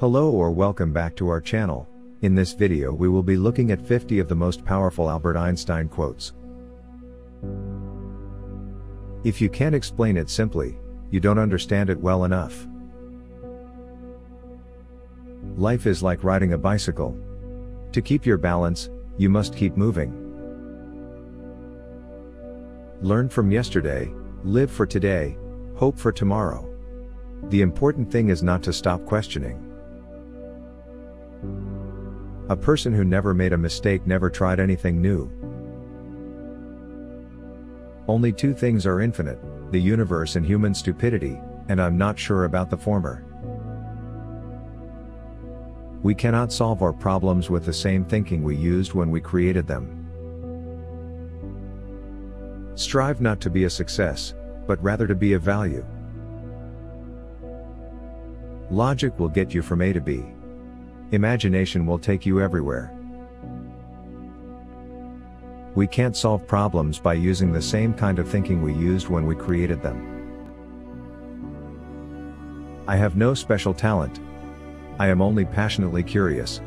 Hello or welcome back to our channel. In this video we will be looking at 50 of the most powerful Albert Einstein quotes. If you can't explain it simply, you don't understand it well enough. Life is like riding a bicycle. To keep your balance, you must keep moving. Learn from yesterday, live for today, hope for tomorrow. The important thing is not to stop questioning. A person who never made a mistake never tried anything new. Only two things are infinite, the universe and human stupidity, and I'm not sure about the former. We cannot solve our problems with the same thinking we used when we created them. Strive not to be a success, but rather to be of value. Logic will get you from A to B. Imagination will take you everywhere. We can't solve problems by using the same kind of thinking we used when we created them. I have no special talent. I am only passionately curious.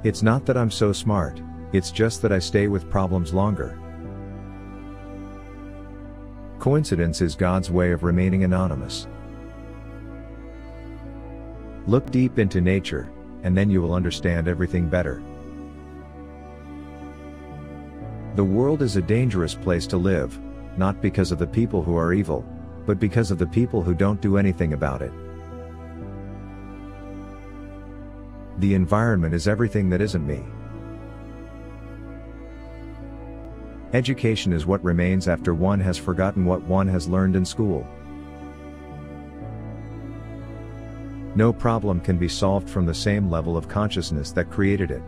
It's not that I'm so smart, it's just that I stay with problems longer. Coincidence is God's way of remaining anonymous. Look deep into nature, and then you will understand everything better. The world is a dangerous place to live, not because of the people who are evil, but because of the people who don't do anything about it. The environment is everything that isn't me. Education is what remains after one has forgotten what one has learned in school. No problem can be solved from the same level of consciousness that created it.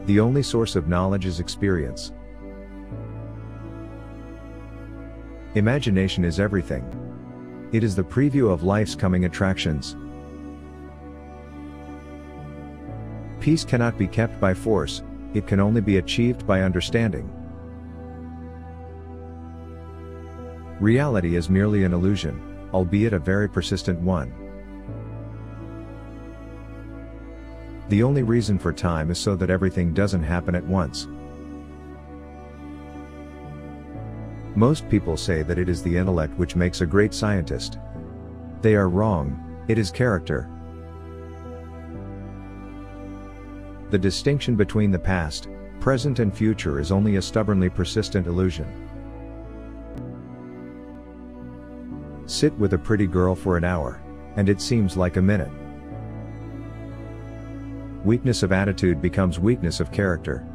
The only source of knowledge is experience. Imagination is everything. It is the preview of life's coming attractions. Peace cannot be kept by force, it can only be achieved by understanding. Reality is merely an illusion, albeit a very persistent one. The only reason for time is so that everything doesn't happen at once. Most people say that it is the intellect which makes a great scientist. They are wrong, it is character. The distinction between the past, present and future is only a stubbornly persistent illusion. Sit with a pretty girl for an hour, and it seems like a minute. Weakness of attitude becomes weakness of character.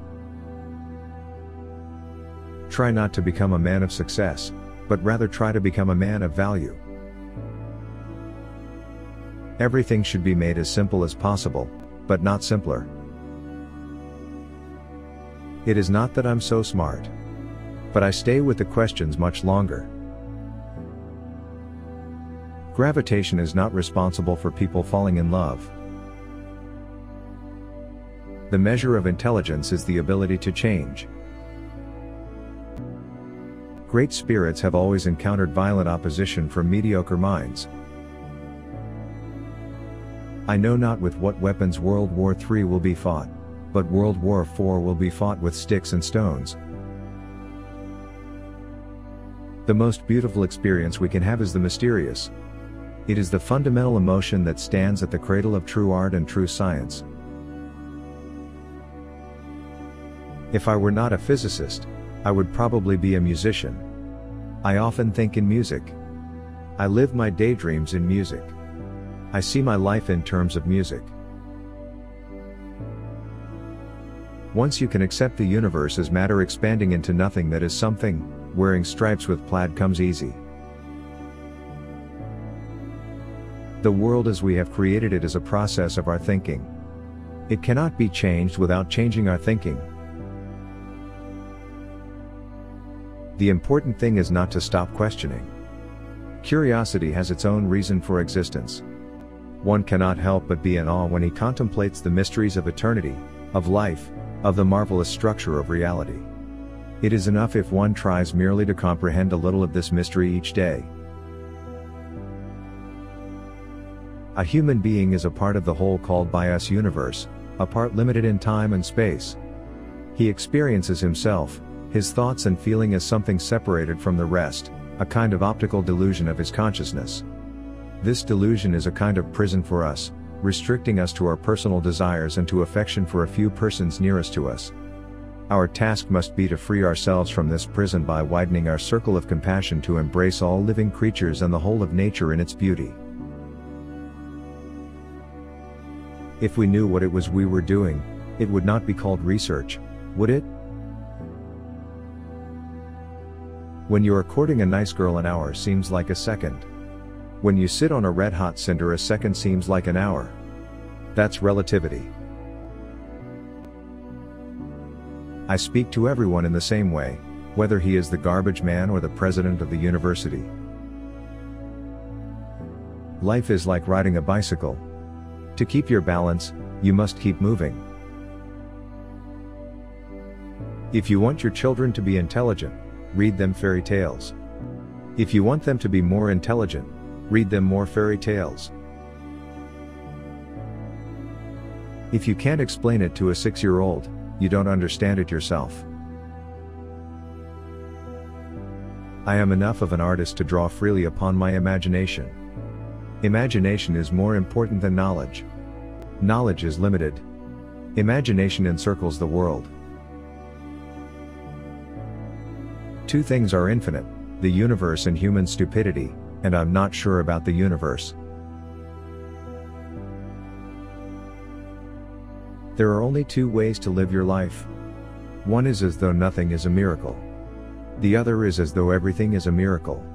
Try not to become a man of success, but rather try to become a man of value. Everything should be made as simple as possible, but not simpler. It is not that I'm so smart, but I stay with the questions much longer. Gravitation is not responsible for people falling in love. The measure of intelligence is the ability to change. Great spirits have always encountered violent opposition from mediocre minds. I know not with what weapons World War III will be fought, but World War IV will be fought with sticks and stones. The most beautiful experience we can have is the mysterious. It is the fundamental emotion that stands at the cradle of true art and true science. If I were not a physicist, I would probably be a musician. I often think in music. I live my daydreams in music. I see my life in terms of music. Once you can accept the universe as matter expanding into nothing that is something, wearing stripes with plaid comes easy. The world as we have created it is a process of our thinking. It cannot be changed without changing our thinking. The important thing is not to stop questioning. Curiosity has its own reason for existence. One cannot help but be in awe when he contemplates the mysteries of eternity, of life, of the marvelous structure of reality. It is enough if one tries merely to comprehend a little of this mystery each day. A human being is a part of the whole called by us universe, a part limited in time and space. He experiences himself, his thoughts and feeling as something separated from the rest, a kind of optical delusion of his consciousness. This delusion is a kind of prison for us, restricting us to our personal desires and to affection for a few persons nearest to us. Our task must be to free ourselves from this prison by widening our circle of compassion to embrace all living creatures and the whole of nature in its beauty. If we knew what it was we were doing, it would not be called research, would it? When you are courting a nice girl, an hour seems like a second. When you sit on a red-hot cinder, a second seems like an hour. That's relativity. I speak to everyone in the same way, whether he is the garbage man or the president of the university. Life is like riding a bicycle. To keep your balance, you must keep moving. If you want your children to be intelligent, read them fairy tales. If you want them to be more intelligent, read them more fairy tales. If you can't explain it to a 6-year-old, you don't understand it yourself. I am enough of an artist to draw freely upon my imagination. Imagination is more important than knowledge. Knowledge is limited. Imagination encircles the world. Two things are infinite, the universe and human stupidity, and I'm not sure about the universe. There are only two ways to live your life. One is as though nothing is a miracle. The other is as though everything is a miracle.